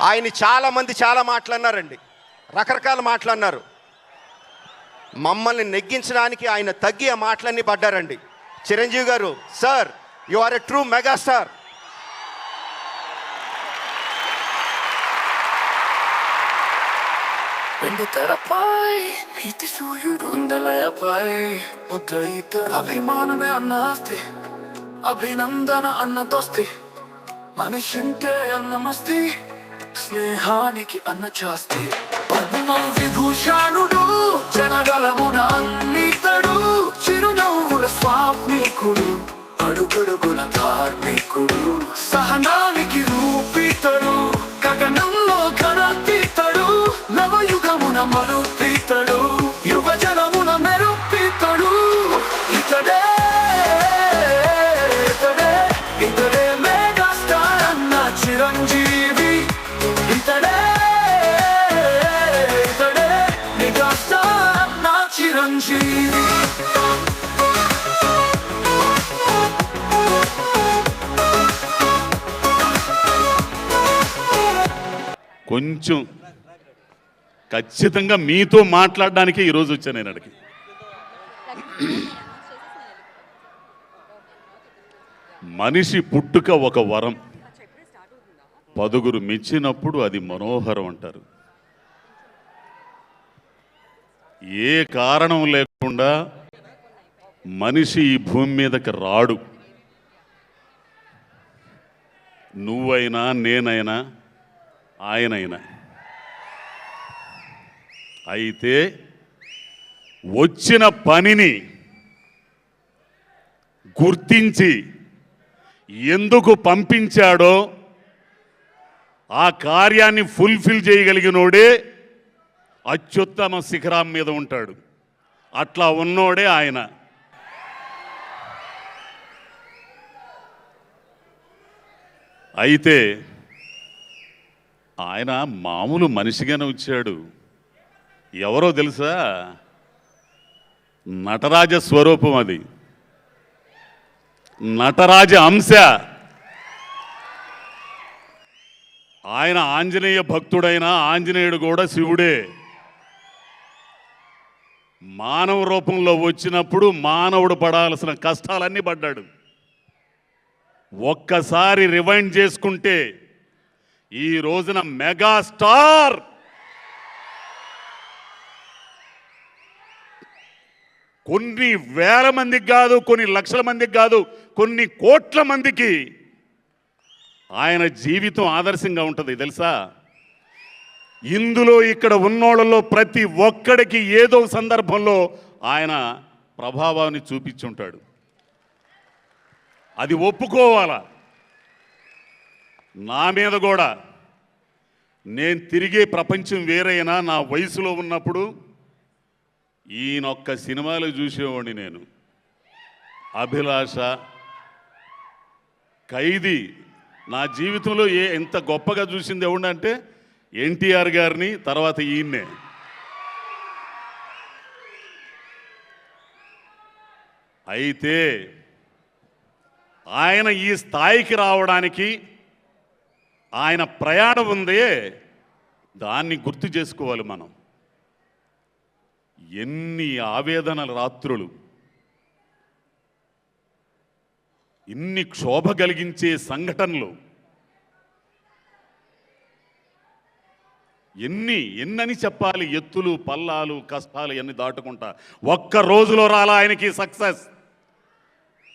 ఆయన చాలామంది చాలా మాట్లాడినారండి, రకరకాల మాట్లాడినారు. మమ్మల్ని నెగ్గించడానికి ఆయన తగ్గి ఆ మాటలన్నీ పడ్డారండి. Chiranjeevi garu, sir, you are a true megastar. వెండి తెరపై నీతి సూర్యుడు ఉందలయపై ముద్దయిత అభిమానమే అన్న ఆస్తి, అభినందన అన్న దోస్తి, మనిషింటే అన్న మస్తి, స్నేహానికి అన్న చాస్తి. పద్మ విభూషణుడు జనగలమున అన్నితడు, చిరునవ్వుల స్వామికుడు, అడుగడుగుల ధార్మికుడు, సహనానికి రూపితడు, గగనంలో ఘనతీతడు, నవయుగమున మరుతీతడు, యువజనమున మెరుపితడు. ఇతడే ఇతడే ఇతడే మెగాస్టార్ అన్న చిరంజీవి. ఇతడే ఇతడే మెగాస్టార్ అన్న చిరంజీవి. కొంచెం ఖచ్చితంగా మీతో మాట్లాడడానికి ఈరోజు వచ్చాను నేను అడిగి. మనిషి పుట్టుక ఒక వరం, పదుగురు మెచ్చినప్పుడు అది మనోహరం అంటారు. ఏ కారణం లేకుండా మనిషి ఈ భూమి మీదకి రాడు. నువ్వైనా, నేనైనా, ఆయనైనా. అయితే వచ్చిన పనిని గుర్తించి ఎందుకు పంపించాడో ఆ కార్యాన్ని ఫుల్ఫిల్ చేయగలిగినోడే అత్యుత్తమ శిఖరం మీద ఉంటాడు. అట్లా ఉన్నోడే ఆయన. అయితే ఆయన మామూలు మనిషిగానే వచ్చాడు. ఎవరో తెలుసా? నటరాజ స్వరూపం, అది నటరాజ అంశ. ఆయన ఆంజనేయ భక్తుడైన ఆంజనేయుడు కూడా శివుడే. మానవ రూపంలో వచ్చినప్పుడు మానవుడు పడాల్సిన కష్టాలన్నీ పడ్డాడు. ఒక్కసారి రివైండ్ చేసుకుంటే ఈ రోజున మెగాస్టార్. కొన్ని వేల మందికి కాదు, కొన్ని లక్షల మందికి కాదు, కొన్ని కోట్ల మందికి ఆయన జీవితం ఆదర్శంగా ఉంటుంది తెలుసా? ఇందులో ఇక్కడ ఉన్నోళ్ళలో ప్రతి ఒక్కడికి ఏదో సందర్భంలో ఆయన ప్రభావాన్ని చూపించుంటాడు. అది ఒప్పుకోవాలా. నా మీద కూడా, నేను తిరిగే ప్రపంచం వేరైనా నా వయసులో ఉన్నప్పుడు ఈయనొక్క సినిమాలు చూసేవాడిని నేను. అభిలాష, ఖైదీ. నా జీవితంలో ఎంత గొప్పగా చూసింది ఎవడంటే ఎన్టీఆర్ గారిని, తర్వాత ఈయన్నే. అయితే ఆయన ఈ స్థాయికి రావడానికి ఆయన ప్రయాణం ఉందే, దాన్ని గుర్తు చేసుకోవాలి మనం. ఎన్ని ఆవేదనల రాత్రులు, ఇన్ని క్షోభ కలిగించే సంఘటనలు, ఎన్నని చెప్పాలి. ఎత్తులు పల్లాలు కష్టాలు ఎన్ని దాటుకుంటా ఒక్క రోజులో రాలా ఆయనకి సక్సెస్.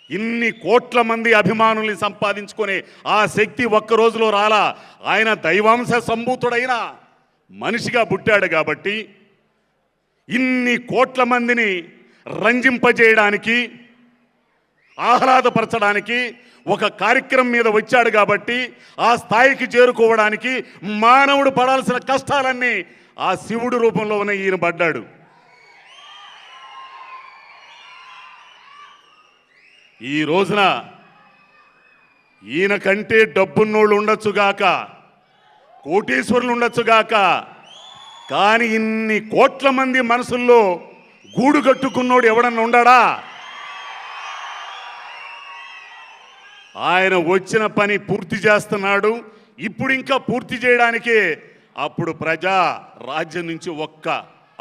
ఇన్ని కోట్ల మంది అభిమానుల్ని సంపాదించుకునే ఆ శక్తి ఒక్క రోజులో రాలా. ఆయన దైవాంశ సంభూతుడైన మనిషిగా పుట్టాడు కాబట్టి, ఇన్ని కోట్ల మందిని రంజింపజేయడానికి, ఆహ్లాదపరచడానికి ఒక కార్యక్రమం మీద వచ్చాడు కాబట్టి, ఆ స్థాయికి చేరుకోవడానికి మానవుడు పడాల్సిన కష్టాలన్నీ ఆ శివుడు రూపంలో ఉన్న ఈయన పడ్డాడు. ఈ రోజున ఈయన కంటే డబ్బున్నోళ్ళు ఉండొచ్చుగాక, కోటీశ్వరులు ఉండొచ్చుగాక, కానీ ఇన్ని కోట్ల మంది మనసుల్లో గూడు కట్టుకున్నోడు ఎవడన్నా ఉండాడా? ఆయన వచ్చిన పని పూర్తి చేస్తున్నాడు. ఇప్పుడు ఇంకా పూర్తి చేయడానికి అప్పుడు ప్రజా రాజ్యం నుంచి ఒక్క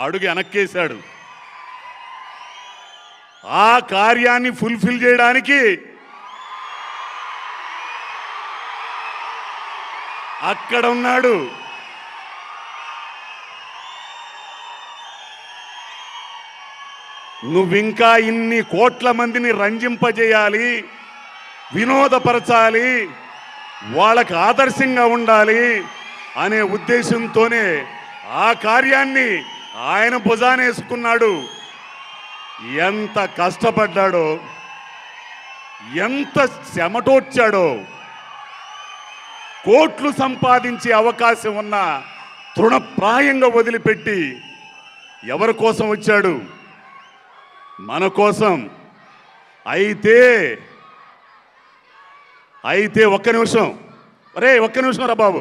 అడుగు వెనక్కేశాడు. ఆ కార్యాన్ని ఫుల్ఫిల్ చేయడానికి అక్కడ ఉన్నాడు. నువ్వింకా ఇన్ని కోట్ల మందిని రంజింపజేయాలి, వినోదపరచాలి, వాళ్ళకు ఆదర్శంగా ఉండాలి అనే ఉద్దేశంతోనే ఆ కార్యాన్ని ఆయన భుజానేసుకున్నాడు. ఎంత కష్టపడ్డాడో, ఎంత చెమటోడ్చాడో. కోట్లు సంపాదించే అవకాశం ఉన్న తృణప్రాయంగా వదిలిపెట్టి ఎవరి కోసం వచ్చాడు? మన కోసం. అయితే ఒక్క నిమిషం, ఒక్క నిమిషం రా బాబు,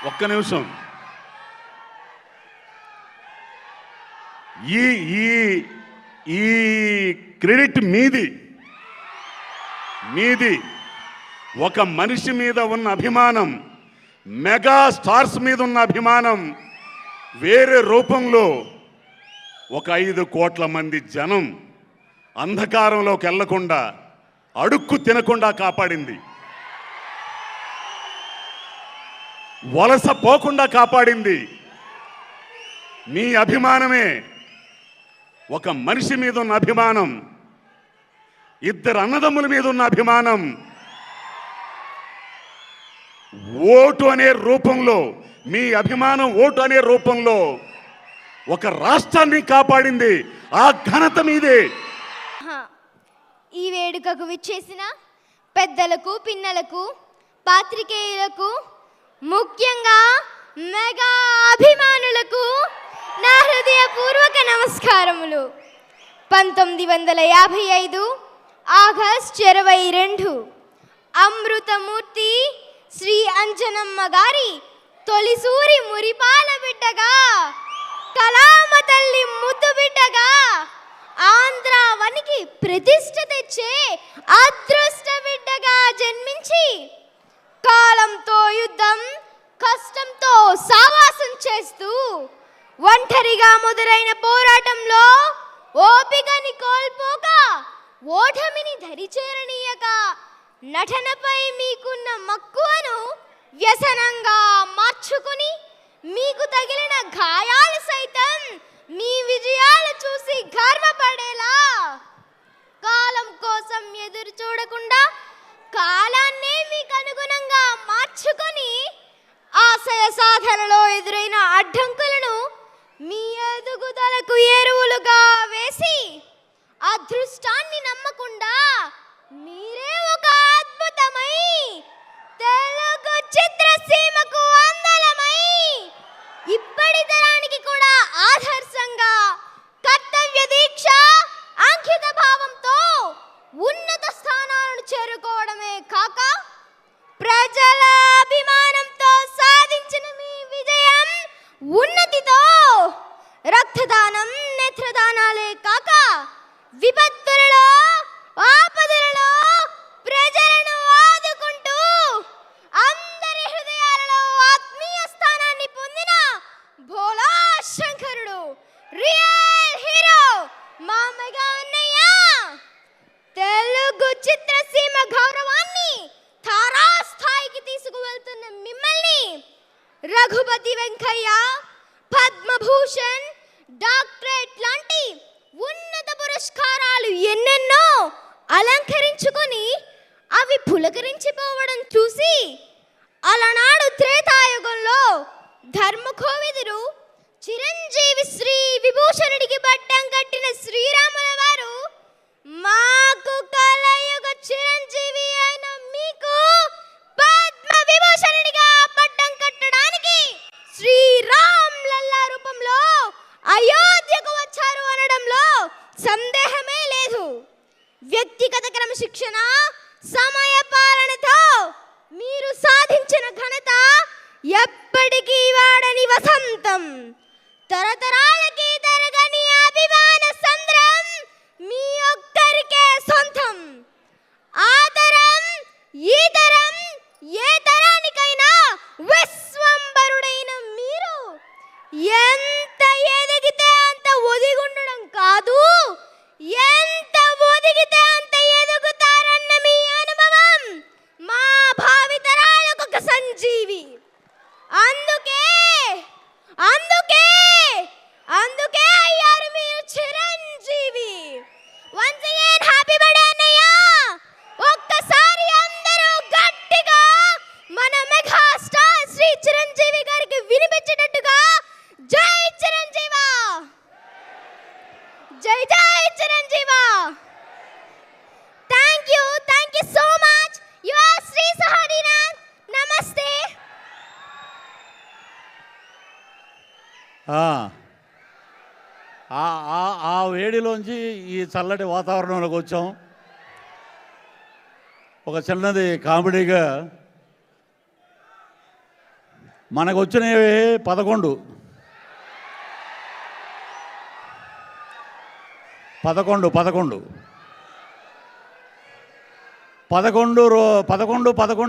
ఒక్క నిమిషం. ఈ ఈ ఈ క్రెడిట్ మీది. ఒక మనిషి మీద ఉన్న అభిమానం, మెగా స్టార్స్ మీద ఉన్న అభిమానం వేరే రూపంలో ఒక 5 కోట్ల మంది జనం అంధకారంలోకి వెళ్లకుండా, అడుక్కు తినకుండా కాపాడింది. వలస పోకుండా కాపాడింది మీ అభిమానమే. ఒక మనిషి మీద ఉన్న అభిమానం, 2 అన్నదమ్ముల మీద ఉన్న అభిమానం, ఓటు అనే రూపంలో, మీ అభిమానం ఓటు అనే రూపంలో ఒక రాష్ట్రాన్ని కాపాడింది. ఆ ఘనత మీదే. ఈ వేడుకకు విచ్చేసిన పెద్దలకు, పిన్నలకు, పాత్రికేయులకు, ముఖ్యంగా మెగా అభిమానులకు నా హృదయపూర్వక నమస్కారములు. 1955 ఆగస్టు 22 అమృతమూర్తి శ్రీ అంజనమ్మ గారి తొలిసూరి మురిపాల బిడ్డగా, కలామ తల్లి ముద్దు బిడ్డగా, ఆంధ్రావనికి ప్రతిష్ఠ తెచ్చే అదృష్ట బిడ్డగా జన్మించి, కాలంతో యుద్ధం, కష్టంతో సావాసం చేస్తూ, ఒంటరిగా మొదలైన పోరాటంలో ఓపికని కోల్పోక, ఓటమిని దరిచేరనీయక, నటనపై మీకున్న మక్కువను వ్యసనంగా మార్చుకుని, మీకు తగిలిన గాయాలు సైతం మీ విజయాలు చూసి గర్వపడేలా, కాలం కోసం ఎదురు చూడకుండా కాలాన్నే మీకు అనుగుణంగా మార్చుకొని, ఆశయ సాధనలో ఎదురైన అడ్డంకులను మీ ఎదుగుదలకు ఎరువులుగా వేసి, అదృష్టాన్ని నమ్మకుండా మీరే ఒక అద్భుతమై, తెలుగు చిత్రసీమకు అందలమై, ఇప్పటి తరానికి కూడా ఆదర్శంగా, కర్తవ్య దీక్ష, అంకిత భావంతో ఉన్నత స్థానాలను చేరుకోవడమే కాక, ప్రజల అభిమానంతో సాధించిన మీ విజయం, ఉన్నతితో రక్తదానం, నేత్రదానాలే కాక, విపత్తులలో, ఆపదలలో ప్రజలను ఆదుకుంటూ అందరి హృదయాలలో ఆత్మీయ స్థానాన్ని పొందిన భోలా శంకరుడు, రియల్ హీరో మా మెగా అన్నయ్య, తెలుగు చిత్రసీమ గౌరవాన్ని తారాస్థాయికి తీసుకువెళ్తున్న మిమ్మల్ని రఘుపతి వెంకయ్య, పద్మభూషణ్, డాక్టరేట్ లాంటి ఉన్నత పురస్కారాలు ఎన్నెన్నో అలంకరించుకొని అవి పులకరించిపోవడం చూసి, అలనాడు త్రేతాయుగంలో ధర్మకోవిదుడు చిరంజీవి శ్రీ విభూషణుడికి పట్టం కట్టిన శ్రీరాముల వారు, మాకు కలయుగ చిరంజీవి అయిన మీకు పద్మ విభూషణుడిగా పట్టం కట్టడానికి శ్రీరామ్ లల్లా రూపంలో అయోధ్యకు వచ్చారు అనడంలో సందేహమే లేదు. వ్యక్తిగత క్రమశిక్షణ, సమయ పాలనతో మీరు సాధించిన ఘనత ఎప్పటికీ వాడని వసంతం, తరతరాలకి తరగని అభిమాన సంద్రం మీ ఒక్కరికే సొంతం. ఆ తరం, ఈ తరం ఆ వేడిలోంచి ఈ చల్లటి వాతావరణంలోకి వచ్చాం. ఒక చిన్నది కామెడీగా మనకు వచ్చినవి 11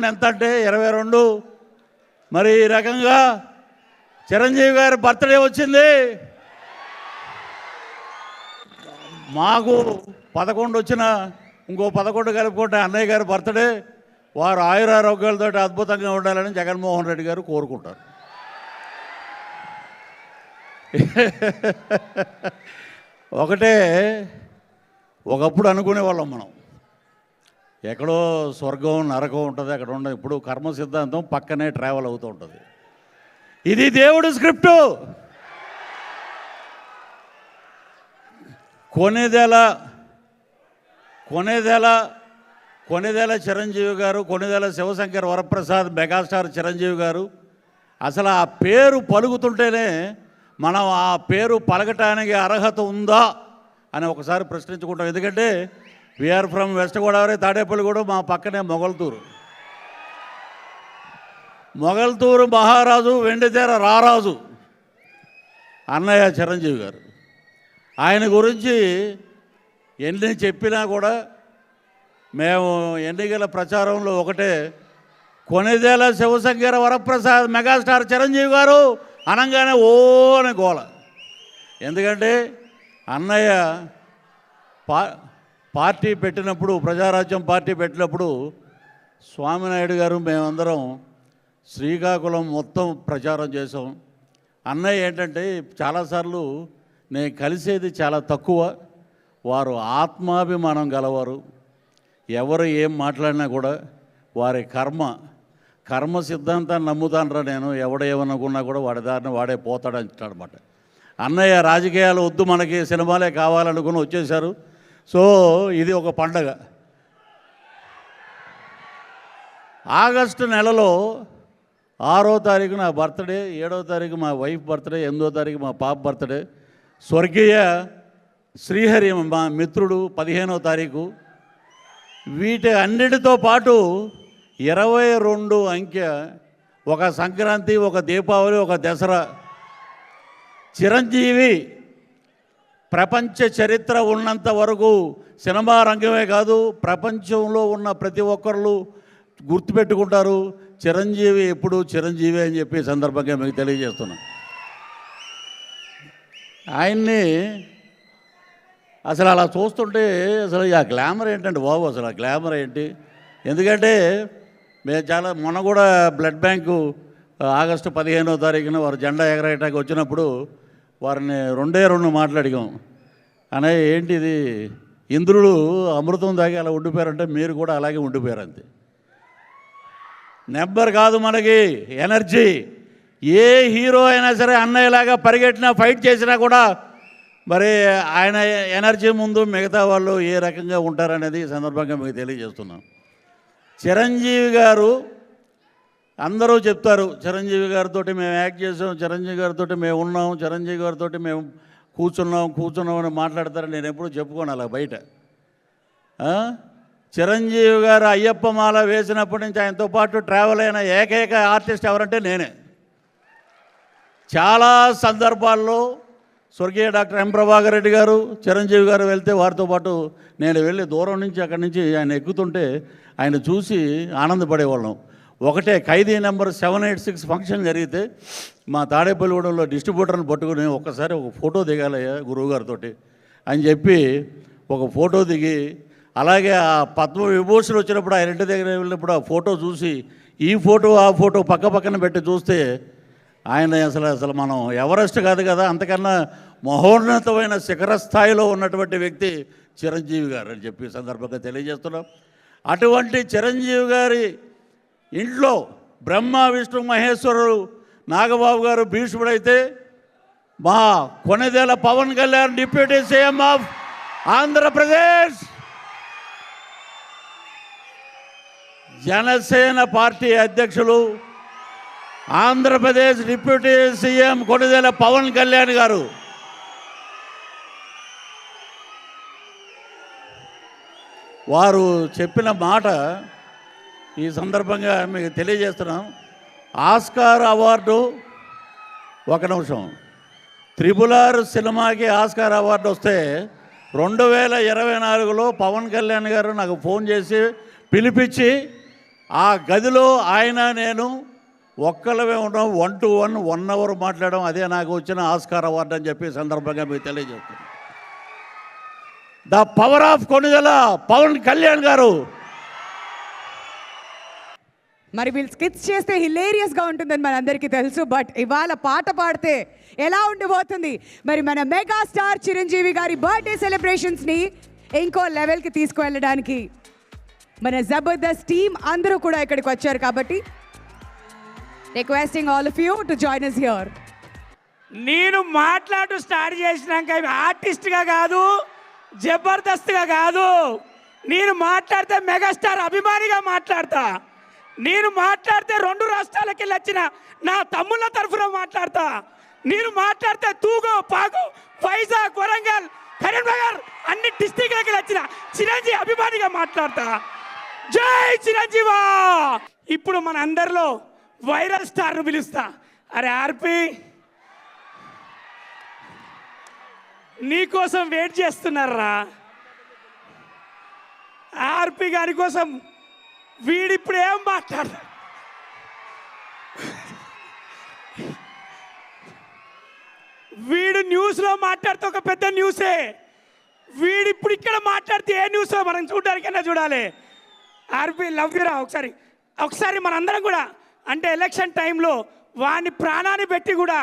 ఎంత అంటే 22. మరి ఈ రకంగా చిరంజీవి గారి బర్త్డే వచ్చింది. మాకు 11 వచ్చిన ఇంకో 11 కలుపుకుంటే అన్నయ్య గారి బర్త్డే. వారు ఆయురారోగ్యాలతో అద్భుతంగా ఉండాలని జగన్మోహన్ రెడ్డి గారు కోరుకుంటారు. ఒకటే ఒకప్పుడు అనుకునేవాళ్ళం మనం, ఎక్కడో స్వర్గం నరకం ఉంటుంది, అక్కడ ఉండదు. ఇప్పుడు కర్మ సిద్ధాంతం పక్కనే ట్రావెల్ అవుతూ ఉంటుంది. ఇది దేవుడి స్క్రిప్టు. కొనిదెల చిరంజీవి గారు, కొనిదెల శివశంకర్ వరప్రసాద్, మెగాస్టార్ చిరంజీవి గారు. అసలు ఆ పేరు పలుకుతుంటేనే మనం ఆ పేరు పలకటానికి అర్హత ఉందా అని ఒకసారి ప్రశ్నించుకుంటాం. ఎందుకంటే we are from West Godavari, Tadepalligudem, మా పక్కనే మొగల్తూరు మహారాజు, వెండితెర రారాజు అన్నయ్య చిరంజీవి గారు. ఆయన గురించి ఎన్ని చెప్పినా కూడా మేము ఎన్నికల ప్రచారంలో ఒకటే, కొనిదెల శివశంకర వరప్రసాద్ మెగాస్టార్ చిరంజీవి గారు అనంగానే ఓ అని గోల. ఎందుకంటే అన్నయ్య పార్టీ పెట్టినప్పుడు, ప్రజారాజ్యం పార్టీ పెట్టినప్పుడు స్వామినాయుడు గారు మేమందరం శ్రీకాకుళం మొత్తం ప్రచారం చేసాం. అన్నయ్య ఏంటంటే చాలాసార్లు నేను కలిసేది చాలా తక్కువ. వారు ఆత్మాభిమానం గలవారు. ఎవరు ఏం మాట్లాడినా కూడా వారి కర్మ సిద్ధాంతాన్ని నమ్ముతానరా నేను, ఎవడేమనుకున్నా కూడా వాడి దారిని వాడే పోతాడంటాడనమాట. అన్నయ్య రాజకీయాలు వద్దు, మనకి సినిమాలే కావాలనుకుని వచ్చేశారు. సో ఇది ఒక పండగ. ఆగస్టు నెలలో 6వ తారీఖు నా బర్త్డే, 7వ తారీఖు మా వైఫ్ బర్త్డే, 8వ తారీఖు మా పాప బర్త్డే. స్వర్గీయ శ్రీహరి మా మిత్రుడు 15వ తారీఖు. వీటి అన్నిటితో పాటు 22 అంకె, ఒక సంక్రాంతి, ఒక దీపావళి, ఒక దసరా. చిరంజీవి ప్రపంచ చరిత్ర ఉన్నంత వరకు సినిమా రంగమే కాదు, ప్రపంచంలో ఉన్న ప్రతి ఒక్కరు గుర్తుపెట్టుకుంటారు చిరంజీవి ఎప్పుడు చిరంజీవి అని చెప్పి సందర్భంగా మీకు తెలియజేస్తున్నా. ఆయన్ని అసలు అలా చూస్తుంటే అసలు ఆ గ్లామర్ ఏంటంటే బాబు, అసలు ఆ గ్లామర్ ఏంటి? ఎందుకంటే మేము మొన్న కూడా బ్లడ్ బ్యాంకు ఆగస్టు 15వ తారీఖున వారు జెండా ఎగరేయటానికి వచ్చినప్పుడు వారిని 2 మాట్లాడిగాం. అనే ఏంటిది, ఇంద్రుడు అమృతం తాగి అలా ఉండిపోయారంటే మీరు కూడా అలాగే ఉండిపోయారు అంతే. నెంబర్ కాదు మనకి ఎనర్జీ. ఏ హీరో అయినా సరే అన్నయ్యలాగా పరిగెట్టినా, ఫైట్ చేసినా కూడా మరి ఆయన ఎనర్జీ ముందు మిగతా వాళ్ళు ఏ రకంగా ఉంటారనేది ఈ సందర్భంగా మీకు తెలియజేస్తున్నాం. చిరంజీవి గారు అందరూ చెప్తారు, చిరంజీవి గారితో మేము యాక్ట్ చేసాం, చిరంజీవి గారితో మేము ఉన్నాం, చిరంజీవి గారితో మేము కూర్చున్నాం అని మాట్లాడతారు. నేను ఎప్పుడూ చెప్పుకోను అలా బయట. చిరంజీవి గారు అయ్యప్ప మాల వేసినప్పటి నుంచి ఆయనతో పాటు ట్రావెల్ అయిన ఏకైక ఆర్టిస్ట్ ఎవరంటే నేనే. చాలా సందర్భాల్లో స్వర్గీయ డాక్టర్ ఎం ప్రభాకర్ రెడ్డి గారు, చిరంజీవి గారు వెళ్తే వారితో పాటు నేను వెళ్ళి దూరం నుంచి అక్కడి నుంచి ఆయన ఎక్కుతుంటే ఆయన చూసి ఆనందపడేవాళ్ళం. ఒకటే ఖైదీ నెంబర్ 786 ఫంక్షన్ జరిగితే మా తాడేపల్లిగూడెంలో డిస్ట్రిబ్యూటర్ని పట్టుకుని ఒక్కసారి ఒక ఫోటో దిగాలయ్యా గురువుగారితో అని చెప్పి ఒక ఫోటో దిగి, అలాగే ఆ పద్మ విభూషణ్ వచ్చినప్పుడు ఆయన ఇంటి దగ్గర వెళ్ళినప్పుడు ఆ ఫోటో చూసి ఈ ఫోటో ఆ ఫోటో పక్కన పెట్టి చూస్తే ఆయన అసలు మనం ఎవరెస్ట్ కాదు కదా, అంతకన్నా మహోన్నతమైన శిఖర స్థాయిలో ఉన్నటువంటి వ్యక్తి చిరంజీవి గారు అని చెప్పి సందర్భంగా తెలియజేస్తున్నాం. అటువంటి చిరంజీవి గారి ఇంట్లో బ్రహ్మ విష్ణు మహేశ్వరుడు నాగబాబు గారు భీష్ముడైతే, మా Konidela Pawan Kalyan deputy CM of Andhra Pradesh, Janasena party అధ్యక్షులు ఆంధ్రప్రదేశ్ డిప్యూటీ సీఎం కొణిదెల పవన్ కళ్యాణ్ గారు, వారు చెప్పిన మాట ఈ సందర్భంగా మీకు తెలియజేస్తున్నాం. ఆస్కార్ అవార్డు, ఒక నిమిషం, త్రిబుల్ ఆర్ సినిమాకి ఆస్కార్ అవార్డు వస్తే 2024లో పవన్ కళ్యాణ్ గారు నాకు ఫోన్ చేసి పిలిపించి ఆ గదిలో ఆయన నేను ఒక్కళ్ళమే ఉన్నాం, 1 to 1 అవర్ మాట్లాడడం, అదే నాకు వచ్చిన ఆస్కార్ అవార్డు అని చెప్పి సందర్భంగా మీకు తెలియజేస్తున్నాం. The power of Konidela Pawan Kalyan garu. మరి వీళ్ళు స్కిట్స్ చేస్తే హిలేరియస్గా ఉంటుందని మనందరికీ తెలుసు. బట్ ఇవాళ పాట పాడితే ఎలా ఉండిపోతుంది? మరి మన మెగాస్టార్ చిరంజీవి గారి బర్త్డే సెలబ్రేషన్స్ని ఇంకో లెవెల్కి తీసుకువెళ్ళడానికి మన జబర్దస్త్ టీమ్ అందరూ కూడా ఇక్కడికి వచ్చారు. కాబట్టి requesting all of you to join us here. నేను మాట్లాడు స్టార్ట్ చేసినాక ఆర్టిస్ట్గా కాదు, జబర్దస్త్గా కాదు, నేను మాట్లాడితే మెగాస్టార్ అభిమానిగా మాట్లాడతా. నేను మాట్లాడితే 2 రాష్ట్రాలకి వెళ్ళి వచ్చిన నా తమ్ముళ్ళ తరఫున మాట్లాడతా. నేను మాట్లాడితే తూగు, పాగు, వైజాగ్, వరంగల్, కరీంనగర్ అన్ని డిస్టిక్లకి వచ్చిన చిరంజీవి అభిమానిగా మాట్లాడతా. జై చిరంజీవా. ఇప్పుడు మన అందరిలో వైరల్ స్టార్ను పిలుస్తా. అరే ఆర్పి, నీకోసం వెయిట్ చేస్తున్నారా? ఆర్పి గారి కోసం వీడిప్పుడు ఏం మాట్లాడు, వీడు న్యూస్లో మాట్లాడితే ఒక పెద్ద న్యూసే. వీడిప్పుడు ఇక్కడ మాట్లాడితే ఏ న్యూస్ మనం చూడడానికైనా చూడాలి. ఆర్పి లవ్ యూరా. ఒకసారి మనందరం కూడా, అంటే ఎలక్షన్ టైంలో వాడిని ప్రాణాన్ని పెట్టి కూడా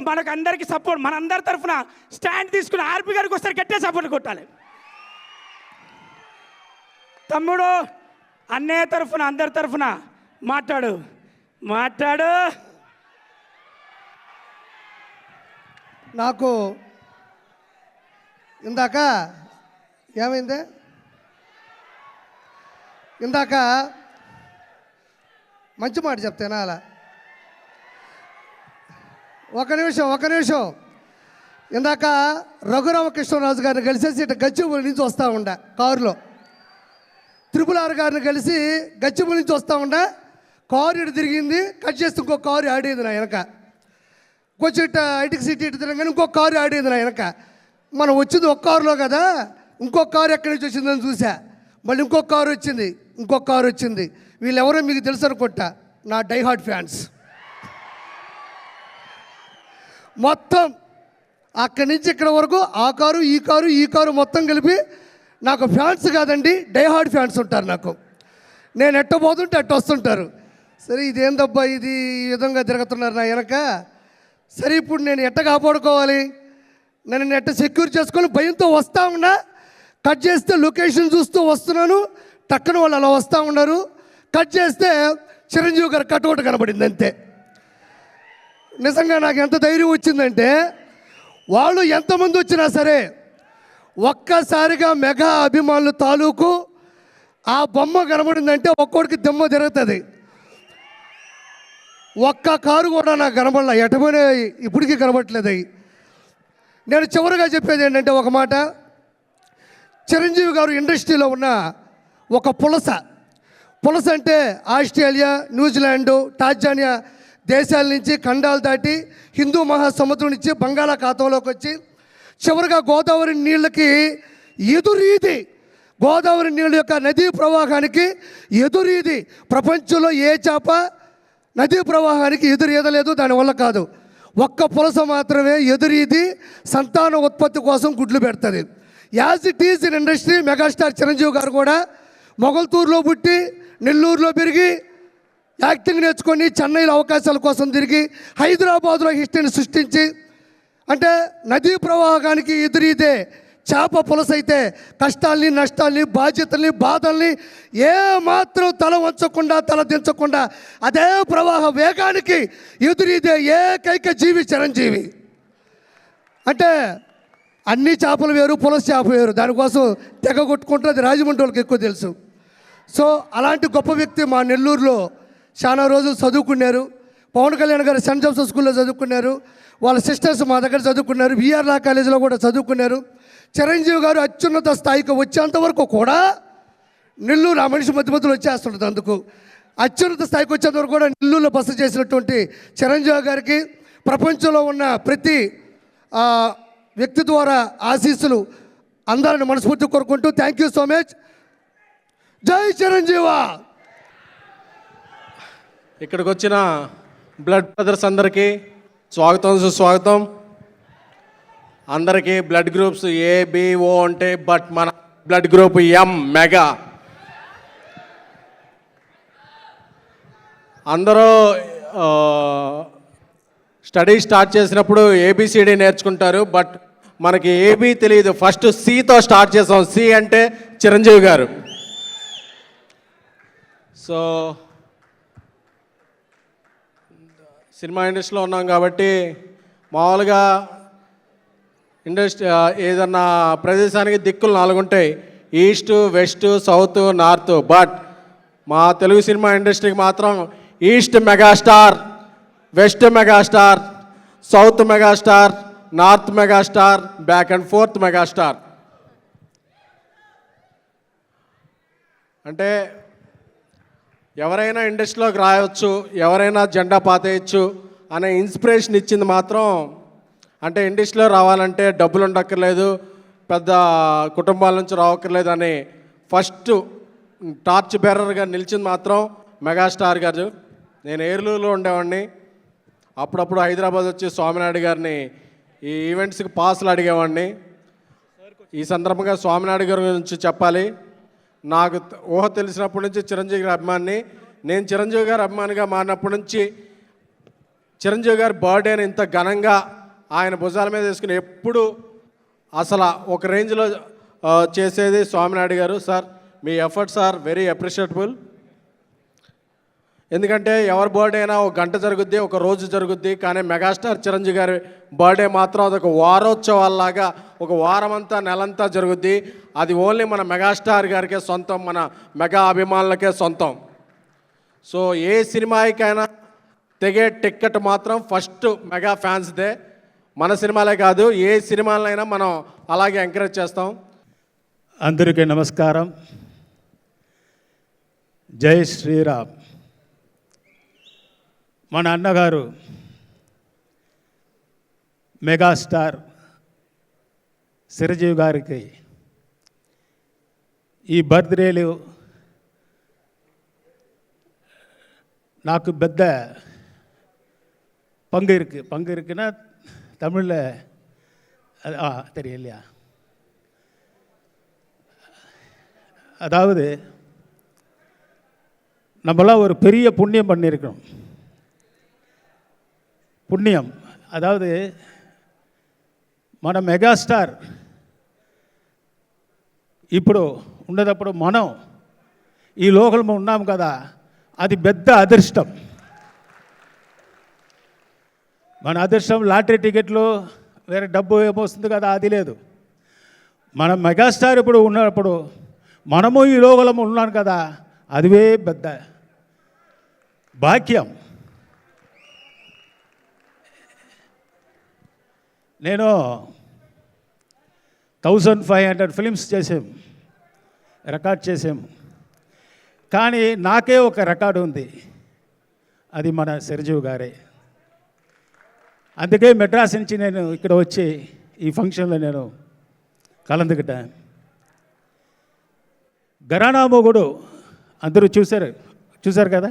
మనకు అందరికీ సపోర్ట్, మనందరి తరఫున స్టాండ్ తీసుకుని ఆర్పి గారికి ఒకసారి గట్టిగా సపోర్ట్ కొట్టాలి. తమ్ముడు, అన్నయ్య తరఫున, అందరి తరఫున మాట్లాడు. నాకు ఇందాక ఏమైంది? ఇందాక మంచి మాట చెప్తేనా? అలా ఒక నిమిషం. ఇందాక రఘురామకృష్ణరాజు గారిని కలిసేసి ఇటు గచ్చిబౌలి నుంచి వస్తూ ఉండే కారులో, త్రిపుల్ ఆర్ గారిని కలిసి గచ్చిబౌలి నుంచి వస్తూ ఉండే, కారు ఇటు తిరిగింది, కట్ చేస్తే ఇంకో కారు ఆడేది నా వెనక. కొంచెం ఇటు ఐటికి సిటీ ఇటు తిరగగానే ఇంకో కారు ఆడేది నా వెనక. మనం వచ్చింది ఒక కారులో కదా, ఇంకొక కారు ఎక్కడి నుంచి వచ్చిందని చూసా. మళ్ళీ ఇంకొక కారు వచ్చింది. వీళ్ళెవరో మీకు తెలుసు అనుకుంటా, నా డైహార్డ్ ఫ్యాన్స్. మొత్తం అక్కడి నుంచి ఇక్కడ వరకు ఆ కారు ఈ కారు మొత్తం కలిపి నాకు ఫ్యాన్స్ కాదండి, డైహార్డ్ ఫ్యాన్స్ ఉంటారు నాకు. నేను ఎట్ట పోతుంటే అట్ట వస్తుంటారు. సరే ఇదేందబ్బా ఇది, ఈ విధంగా తిరుగుతున్నారు నా వెనక. సరే ఇప్పుడు నేను ఎట్ట కాపాడుకోవాలి, నేను ఎట్ట సెక్యూర్ చేసుకొని భయంతో వస్తూ ఉన్నా. కట్ చేస్తే లొకేషన్ చూస్తూ వస్తున్నాను, టక్కన వాళ్ళు అలా వస్తూ ఉన్నారు. కట్ చేస్తే చిరంజీవి గారు కట్అవుట్ కనబడింది అంతే. నిజంగా నాకు ఎంత ధైర్యం వచ్చిందంటే, వాళ్ళు ఎంతమంది వచ్చినా సరే ఒక్కసారిగా మెగా అభిమానులు తాలూకు ఆ బొమ్మ కనబడిందంటే ఒక్కోడికి దెమ్మ తిరుగుతుంది. ఒక్క కారు కూడా నాకు కనబడలే, ఎటమైనా ఇప్పటికీ కనబడట్లేదు అవి. నేను చివరిగా చెప్పేది ఏంటంటే ఒక మాట, చిరంజీవి గారు ఇండస్ట్రీలో ఉన్న ఒక పులస అంటే ఆస్ట్రేలియా, న్యూజిలాండు, టాంజానియా దేశాల నుంచి ఖండాలు దాటి హిందూ మహాసముద్రం నుంచి బంగాళాఖాతంలోకి వచ్చి చివరిగా గోదావరి నీళ్ళకి ఎదురీది, గోదావరి నీళ్ళ యొక్క నదీ ప్రవాహానికి ఎదురీది. ప్రపంచంలో ఏ చేప నదీ ప్రవాహానికి ఎదురీదలేదు, దానివల్ల కాదు. ఒక్క పులస మాత్రమే ఎదురీది సంతాన ఉత్పత్తి కోసం గుడ్లు పెడుతుంది. As it is in industry, megastar Chiranjeevi గారు కూడా మొగల్తూరులో పుట్టి నెల్లూరులో పెరిగి యాక్టింగ్ నేర్చుకొని చెన్నైలో అవకాశాల కోసం తిరిగి హైదరాబాద్లో హిస్టరీని సృష్టించి, అంటే నదీ ప్రవాహానికి ఎదురీదే చేప పులస అయితే కష్టాల్ని, నష్టాల్ని, బాధ్యతల్ని, బాధల్ని ఏమాత్రం తల వంచకుండా, తల దించకుండా అదే ప్రవాహ వేగానికి ఎదురీదే ఏకైక జీవి చిరంజీవి. అంటే అన్ని చేపలు వేరు, పులస చేప వేరు, దానికోసం తెగ కొట్టుకుంటుంది. రాజమండ్రి వాళ్ళకి ఎక్కువ తెలుసు. సో అలాంటి గొప్ప వ్యక్తి మా నెల్లూరులో చాలా రోజులు చదువుకున్నారు. పవన్ కళ్యాణ్ గారు సెంట్ జోసెఫ్ స్కూల్లో చదువుకున్నారు. వాళ్ళ సిస్టర్స్ మా దగ్గర చదువుకున్నారు. విఆర్ లా కాలేజీలో కూడా చదువుకున్నారు. చిరంజీవి గారు అత్యున్నత స్థాయికి వచ్చేంత వరకు కూడా నెల్లూరు ఆ మనిషి మధ్య మధ్యలో వచ్చేస్తుంటుంది. అందుకు అత్యున్నత స్థాయికి వచ్చేంత వరకు కూడా నెల్లూరులో బస చేసినటువంటి చిరంజీవి గారికి ప్రపంచంలో ఉన్న ప్రతి వ్యక్తి ద్వారా ఆశీస్సులు అందాలని మనస్ఫూర్తి కోరుకుంటూ థ్యాంక్ యూ సో మచ్. జై చిరంజీవా. ఇక్కడికి వచ్చిన బ్లడ్ బ్రదర్స్ అందరికీ స్వాగతం, సుస్వాగతం. అందరికీ బ్లడ్ గ్రూప్స్ ఏబిఓ అంటే బట్ మన బ్లడ్ గ్రూప్ ఎం మెగా. అందరూ స్టడీ స్టార్ట్ చేసినప్పుడు ఏబిసిడి నేర్చుకుంటారు, బట్ మనకి ఏబి తెలియదు. ఫస్ట్ సితో స్టార్ట్ చేసాం. సి అంటే చిరంజీవి గారు. సో సినిమా ఇండస్ట్రీలో ఉన్నాం కాబట్టి మామూలుగా ఇండస్ట్రీ ఏదన్నా ప్రదేశానికి దిక్కులు 4 ఉంటాయి: east, west, south, north. But మా తెలుగు సినిమా ఇండస్ట్రీకి మాత్రం east megastar, west megastar, south megastar, north megastar, back and fourth megastar. అంటే ఎవరైనా ఇండస్ట్రీలోకి రాయవచ్చు, ఎవరైనా జెండా పాతేయచ్చు అనే ఇన్స్పిరేషన్ ఇచ్చింది మాత్రం, అంటే ఇండస్ట్రీలో రావాలంటే డబ్బులు ఉండక్కర్లేదు, పెద్ద కుటుంబాల నుంచి రావక్కర్లేదు అని ఫస్ట్ టార్చ్ బేరర్గా నిలిచింది మాత్రం మెగాస్టార్ గారు. నేను ఏర్లూరులో ఉండేవాడిని. అప్పుడప్పుడు హైదరాబాద్ వచ్చి స్వామినాయుడు గారిని ఈ ఈవెంట్స్కి పాసులు అడిగేవాడిని. ఈ సందర్భంగా స్వామినాయుడు గారి గురించి చెప్పాలి. నాకు ఊహ తెలిసినప్పటి నుంచి చిరంజీవి గారి అభిమాని. నేను చిరంజీవి గారి అభిమానిగా మారినప్పటి నుంచి చిరంజీవి గారి బర్త్డేని ఇంత ఘనంగా ఆయన భుజాల మీద వేసుకుని ఎప్పుడు అసలు ఒక రేంజ్లో చేసేది స్వామినాయుడు గారు. సార్, మీ ఎఫర్ట్స్ ఆర్ వెరీ అప్రిషియేటబుల్. ఎందుకంటే ఎవరి బర్త్డే అయినా ఒక గంట జరుగుద్ది, ఒక రోజు జరుగుద్ది, కానీ మెగాస్టార్ చిరంజీవి గారి బర్త్డే మాత్రం అదొక వారోత్సవాల్లాగా ఒక వారమంతా నెలంతా జరుగుద్ది. అది ఓన్లీ మన మెగాస్టార్ గారికే సొంతం, మన మెగా అభిమానులకే సొంతం. సో ఏ సినిమాకైనా తెగే టిక్కెట్ మాత్రం ఫస్ట్ మెగా ఫ్యాన్స్దే. మన సినిమాలే కాదు, ఏ సినిమాలైనా మనం అలాగే ఎంకరేజ్ చేస్తాం. అందరికీ నమస్కారం. జై శ్రీరామ్. మన అన్నగారు మెగాస్టార్ చిరంజీవి గారికి ఈ బర్త్డేలు నాకు పెద్ద பங்கிருக்குன்னா தமிழில் தெரியலையா? அதாவது நம்மளாம் ஒரு பெரிய புண்ணியம் பண்ணியிருக்கோம். పుణ్యం అదావది మన మెగాస్టార్ ఇప్పుడు ఉండేటప్పుడు మనం ఈ లోకంలో ఉన్నాం కదా, అది పెద్ద అదృష్టం. మన అదృష్టం లాటరీ టికెట్లు వేరే డబ్బు ఏమొస్తుంది కదా, అది లేదు. మన మెగాస్టార్ ఇప్పుడు ఉన్నప్పుడు మనము ఈ లోకంలో ఉన్నాం కదా, అదివే పెద్ద భాగ్యం. నేను 1500 ఫిలిమ్స్ చేసాం, రికార్డ్ చేసాం. కానీ నాకే ఒక రికార్డు ఉంది, అది మన చిరంజీవి గారే. అందుకే మెడ్రాస్ నుంచి నేను ఇక్కడ వచ్చి ఈ ఫంక్షన్లో నేను కలందుకుంటాను. ఘరానా మొగుడు అందరూ చూశారు కదా.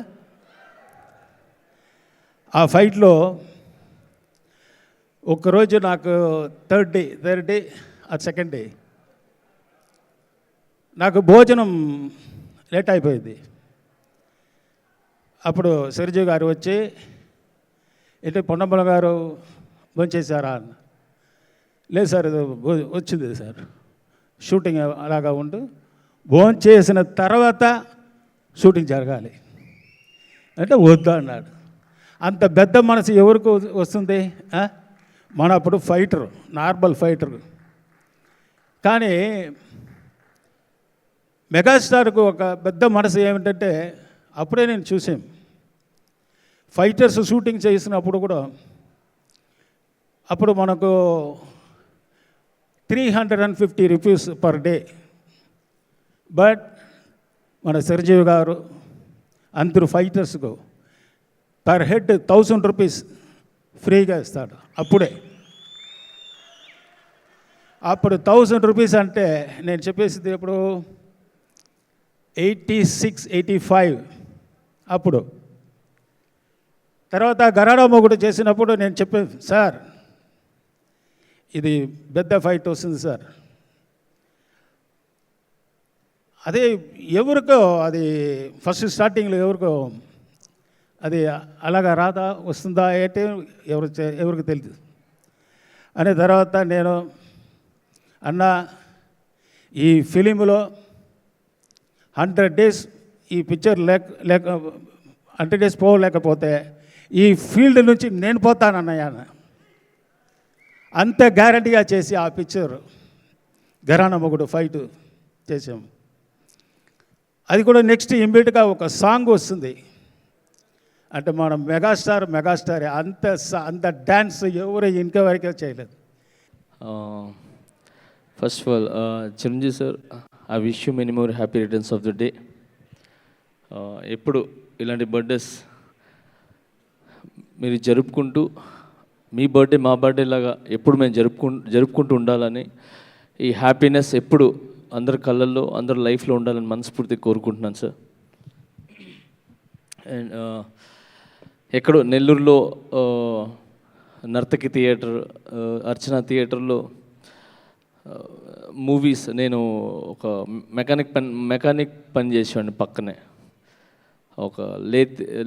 ఆ ఫైట్లో ఒక్కరోజు నాకు థర్డ్ డే అది సెకండ్ డే నాకు భోజనం లేట్ అయిపోయింది. అప్పుడు చిరంజీవి గారు వచ్చి, ఏంటి పొన్నమ్మల గారు భోంచేశారా అన్న. లేదు సార్, వచ్చింది సార్, షూటింగ్ అలాగా ఉంటూ భోంచేసిన తర్వాత షూటింగ్ జరగాలి అంటే వద్దా అన్నాడు. అంత పెద్ద మనసు ఎవరికి వస్తుంది? మన అప్పుడు ఫైటరు, నార్మల్ ఫైటరు. కానీ మెగాస్టార్కు ఒక పెద్ద మనసు ఏమిటంటే, అప్పుడే నేను చూసాను ఫైటర్స్ షూటింగ్ చేసినప్పుడు కూడా అప్పుడు మనకు 350 రూపీస్ పర్ డే. బట్ మన చిరంజీవి గారు అందరూ ఫైటర్స్కు పర్ హెడ్ 1000 రూపీస్ ఫ్రీగా ఇస్తాడు. అప్పుడు 1000 రూపీస్ అంటే నేను చెప్పేసింది ఇప్పుడు 86, 85 అప్పుడు. తర్వాత గరాడా మొగుడు చేసినప్పుడు నేను చెప్పాను, సార్ ఇది పెద్ద ఫైట్ వస్తుంది సార్. అదే ఎవరికో అది ఫస్ట్ స్టార్టింగ్లో ఎవరికో అది అలాగా రాదా వస్తుందా అంటే ఎవరికి తెలియదు. అనే తర్వాత నేను అన్న ఈ ఫిలింలో 100 డేస్ ఈ పిక్చర్ లేక 100 డేస్ పోలేకపోతే ఈ ఫీల్డ్ నుంచి నేను పోతానన్నయ్య. అంత గ్యారంటీగా చేసి ఆ పిక్చర్ ఘరానా మొగుడు ఫైట్ చేసాము. అది కూడా నెక్స్ట్ ఇమ్మీడియట్గా ఒక సాంగ్ వస్తుంది. అంటే మనం మెగాస్టార్ అంత డ్యాన్స్ ఎవరు ఇంతవరకే చేయలేదు. First of all Chiranjeevi sir, I wish you many more happy returns of the day. ఎప్పుడు ఇలాంటి బర్త్డేస్ మీరు జరుపుకుంటూ, మీ బర్త్డే మా బర్త్డే లాగా ఎప్పుడు మేము జరుపుకుంటూ ఉండాలని, ఈ హ్యాపీనెస్ ఎప్పుడు అందరి కళ్ళల్లో అందరి లైఫ్లో ఉండాలని మనస్ఫూర్తిగా కోరుకుంటున్నాను సార్. అండ్ ఎక్కడో నెల్లూరులో నర్తకి థియేటర్, అర్చన థియేటర్లో మూవీస్ నేను ఒక మెకానిక్ పని చేసేవాడిని. పక్కనే ఒక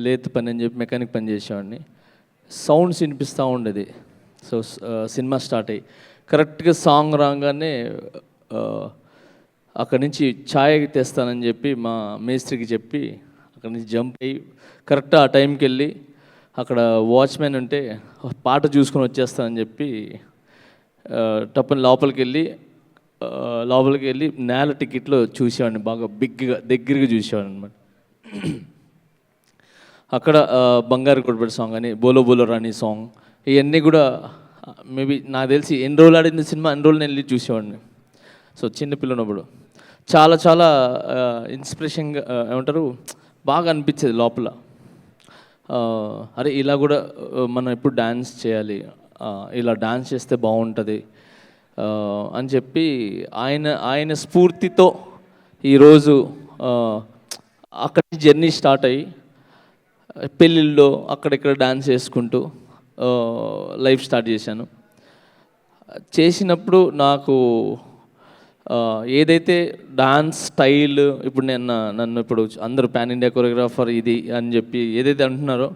లేత్ పని అని చెప్పి మెకానిక్ పని చేసేవాడిని. సౌండ్స్ వినిపిస్తూ ఉండేది. సో సినిమా స్టార్ట్ అయ్యి కరెక్ట్గా సాంగ్ రాగానే అక్కడి నుంచి ఛాయ్ తెస్తానని చెప్పి మా మేస్త్రికి చెప్పి అక్కడి నుంచి జంప్ అయ్యి కరెక్ట్ ఆ టైంకి వెళ్ళి అక్కడ వాచ్మెన్ ఉంటే పాట చూసుకొని వచ్చేస్తానని చెప్పి టప్పని లోపలికి వెళ్ళి నేల టికెట్లో చూసేవాడిని. బాగా దగ్గరగా చూసేవాడిని అనమాట. అక్కడ బంగారు కొడబడి సాంగ్ అని, బోలో బోలో రాణి సాంగ్, ఇవన్నీ కూడా మేబీ నాకు తెలిసి ఎన్ని రోజులు ఆడింది సినిమా అన్ని రోజులు నేను వెళ్ళి చూసేవాడిని. సో చిన్నపిల్లనప్పుడు చాలా చాలా ఇన్స్పిరేషన్గా ఏమంటారు బాగా అనిపించేది లోపల. అరే ఇలా కూడా మనం ఎప్పుడు డ్యాన్స్ చేయాలి, ఇలా డ్యాన్స్ చేస్తే బాగుంటుంది అని చెప్పి ఆయన స్ఫూర్తితో ఈరోజు అక్కడి జర్నీ స్టార్ట్ అయ్యి పెళ్ళిళ్ళలో అక్కడిక్కడ డ్యాన్స్ చేసుకుంటూ లైఫ్ స్టార్ట్ చేశాను. చేసినప్పుడు నాకు ఏదైతే డాన్స్ స్టైల్ ఇప్పుడు నన్ను ఇప్పుడు అందరూ పాన్ ఇండియా కొరియోగ్రాఫర్ ఇది అని చెప్పి ఏదైతే అంటున్నారో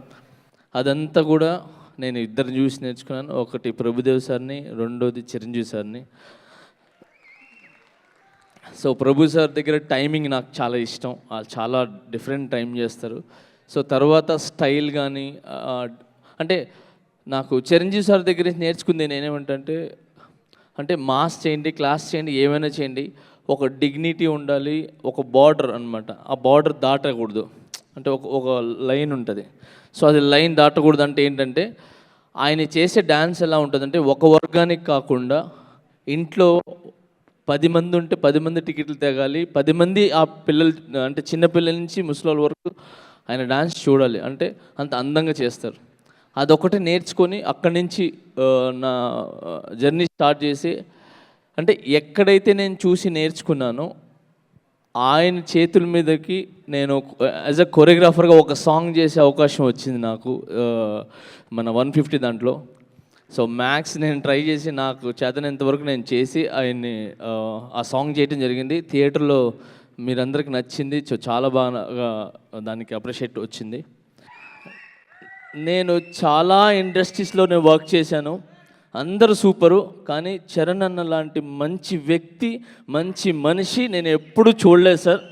అదంతా కూడా నేను ఇద్దరిని చూసి నేర్చుకున్నాను. ఒకటి ప్రభుదేవ్ సార్ని, రెండోది చిరంజీవి సార్ని. సో ప్రభు సార్ దగ్గర టైమింగ్ నాకు చాలా ఇష్టం. చాలా డిఫరెంట్ టైం చేస్తారు. సో తర్వాత స్టైల్ కానీ అంటే నాకు చిరంజీవి సార్ దగ్గర నేర్చుకుంది నేనేమంటే అంటే మాస్ చేయండి, క్లాస్ చేయండి, ఏమైనా చేయండి, ఒక డిగ్నిటీ ఉండాలి, ఒక బార్డర్ అనమాట. ఆ బార్డర్ దాటకూడదు. అంటే ఒక లైన్ ఉంటుంది. సో అది లైన్ దాటకూడదు అంటే ఏంటంటే ఆయన చేసే డ్యాన్స్ ఎలా ఉంటుందంటే ఒక వర్గానికి కాకుండా ఇంట్లో 10 మంది ఉంటే 10 మంది టికెట్లు తెగాలి, 10 మంది ఆ పిల్లలు అంటే చిన్నపిల్లల నుంచి ముసలి వరకు ఆయన డ్యాన్స్ చూడాలి. అంటే అంత అందంగా చేస్తారు. అదొకటి నేర్చుకొని అక్కడి నుంచి నా జర్నీ స్టార్ట్ చేసి అంటే ఎక్కడైతే నేను చూసి నేర్చుకున్నానో ఆయన చేతుల మీదకి నేను యాజ్ అ కొరియోగ్రాఫర్గా ఒక సాంగ్ చేసే అవకాశం వచ్చింది నాకు మన 150 దాంట్లో. సో మ్యాక్స్ నేను ట్రై చేసి నాకు చేతనంతవరకు నేను చేసి ఆయన్ని ఆ సాంగ్ చేయడం జరిగింది. థియేటర్లో మీరందరికీ నచ్చింది. సో చాలా బాగా దానికి అప్రిషియేట్ వచ్చింది. నేను చాలా ఇండస్ట్రీస్లో నేను వర్క్ చేశాను, అందరూ సూపరు. కానీ చరణ్ అన్న లాంటి మంచి వ్యక్తి, మంచి మనిషి నేను ఎప్పుడూ చూడలేదు సార్.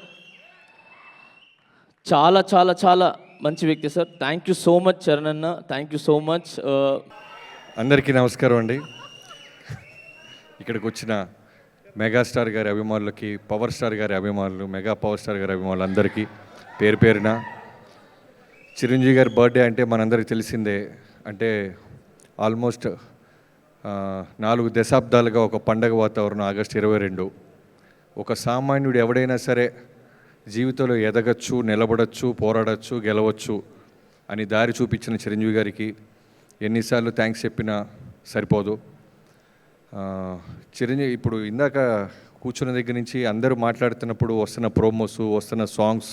చాలా చాలా చాలా మంచి వ్యక్తి sir. Thank you so much Charan అన్న, థ్యాంక్ యూ సో మచ్. అందరికీ నమస్కారం అండి. ఇక్కడికి వచ్చిన మెగాస్టార్ గారి అభిమానులకి, పవర్ స్టార్ గారి అభిమానులు, మెగా పవర్ స్టార్ గారి అభిమానులు అందరికీ పేరు పేరున చిరంజీవి గారి బర్త్డే అంటే మనందరికీ తెలిసిందే. అంటే ఆల్మోస్ట్ 4 దశాబ్దాలుగా ఒక పండగ వాతావరణం. ఆగస్టు 22 ఒక సామాన్యుడు ఎవడైనా సరే జీవితంలో ఎదగచ్చు, నిలబడచ్చు, పోరాడచ్చు, గెలవచ్చు అని దారి చూపించిన చిరంజీవి గారికి ఎన్నిసార్లు థ్యాంక్స్ చెప్పినా సరిపోదు. చిరంజీవి ఇప్పుడు ఇందాక కూర్చున్న దగ్గర నుంచి అందరూ మాట్లాడుతున్నప్పుడు వస్తున్న ప్రోమోస్, వస్తున్న సాంగ్స్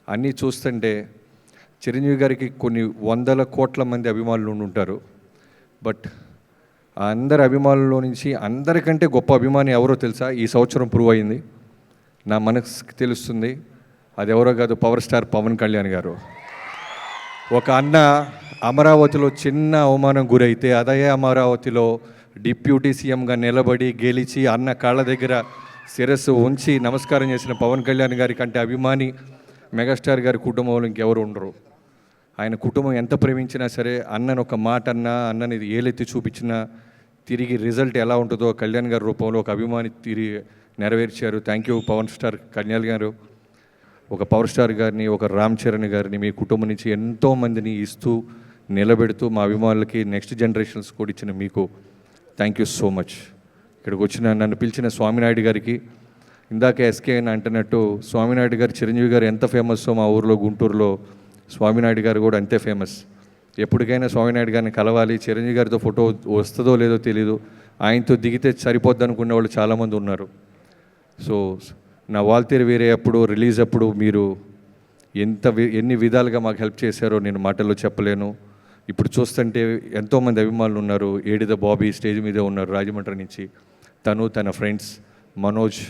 అన్నీ చూస్తుంటే చిరంజీవి గారికి కొన్ని 100 కోట్ల మంది అభిమానులు ఉంటారు. బట్ ఆ అందరి అభిమానుల్లో నుంచి అందరికంటే గొప్ప అభిమాని ఎవరో తెలుసా? ఈ సంవత్సరం ప్రూవ్ అయింది, నా మనసుకి తెలుస్తుంది. అది ఎవరో కాదు, పవర్ స్టార్ పవన్ కళ్యాణ్ గారు. ఒక అన్న అమరావతిలో చిన్న అవమానం గురైతే అదే అమరావతిలో డిప్యూటీ సీఎంగా నిలబడి గెలిచి అన్న కాళ్ళ దగ్గర శిరస్సు ఉంచి నమస్కారం చేసిన పవన్ కళ్యాణ్ గారి కంటే అభిమాని మెగాస్టార్ గారి కుటుంబంలో ఇంకెవరు ఉండరు. ఆయన కుటుంబం ఎంత ప్రేమించినా సరే అన్నను ఒక మాట అన్నా, అన్నని ఏలెత్తి చూపించినా తిరిగి రిజల్ట్ ఎలా ఉంటుందో కళ్యాణ్ గారి రూపంలో ఒక అభిమాని తిరిగి నెరవేర్చారు. Thank you Pawan star Kalyan garu. ఒక పవర్ స్టార్ గారిని, ఒక రామ్ చరణ్ గారిని మీ కుటుంబం నుంచి ఎంతోమందిని ఇస్తూ నిలబెడుతూ మా అభిమానులకి నెక్స్ట్ జనరేషన్స్ కూడా ఇచ్చిన మీకు థ్యాంక్ యూ సో మచ్. ఇక్కడికి వచ్చిన నన్ను పిలిచిన స్వామినాయుడు గారికి, ఇందాక ఎస్కే అని అంటున్నట్టు స్వామినాయుడు గారు చిరంజీవి గారు ఎంత ఫేమస్సో మా ఊరిలో గుంటూరులో స్వామినాయుడు గారు కూడా అంతే ఫేమస్. ఎప్పటికైనా స్వామినాయుడు గారిని కలవాలి, చిరంజీవి గారితో ఫోటో వస్తుందో లేదో తెలీదు, ఆయనతో దిగితే సరిపోద్ది అనుకునే వాళ్ళు చాలామంది ఉన్నారు. సో నా వాల్తీరు వేరే అప్పుడు రిలీజ్ అప్పుడు మీరు ఎన్ని విధాలుగా మాకు హెల్ప్ చేశారో నేను మాటల్లో చెప్పలేను. ఇప్పుడు చూస్తుంటే ఎంతోమంది అభిమానులు ఉన్నారు. ఏడిద బాబీ స్టేజ్ మీదే ఉన్నారు రాజమండ్రి నుంచి. తను తన ఫ్రెండ్స్ మనోజ్,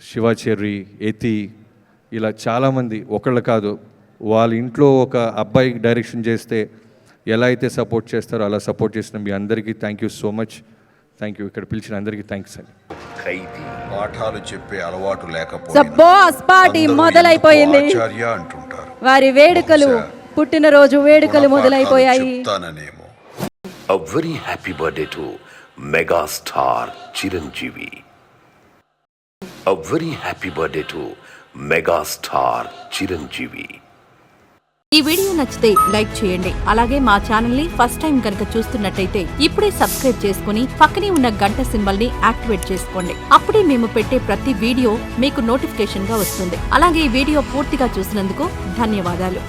శివాచెర్రి, ఎతి, ఇలా చాలామంది, ఒకళ్ళు కాదు. వాళ్ళ ఇంట్లో ఒక అబ్బాయి డైరెక్షన్ చేస్తే ఎలా అయితే సపోర్ట్ చేస్తారో అలా సపోర్ట్ చేసిన మీ అందరికీ thank you so much. Thank you. ఇక్కడ పిలిచిన అందరికీ థ్యాంక్స్ అండి. పాఠాలు చెప్పే అలవాటు లేకపోతే మొదలైపోయింది. అంటుంటారు. వారి వేడుకలు, పుట్టినరోజు వేడుకలు మొదలైపోయాయి. A very happy birthday to megastar Chiranjeevi. A very happy birthday to megastar Chiranjeevi. ఈ వీడియో నచ్చితే లైక్ చేయండి. అలాగే మా ఛానల్ ని ఫస్ట్ టైం కనుక చూస్తున్నట్టయితే ఇప్పుడే సబ్స్క్రైబ్ చేసుకుని పక్కనే ఉన్న గంట సింబల్ ని యాక్టివేట్ చేసుకోండి. అప్పుడే మేము పెట్టే ప్రతి వీడియో మీకు నోటిఫికేషన్ గా వస్తుంది. అలాగే ఈ వీడియో పూర్తిగా చూసినందుకు ధన్యవాదాలు.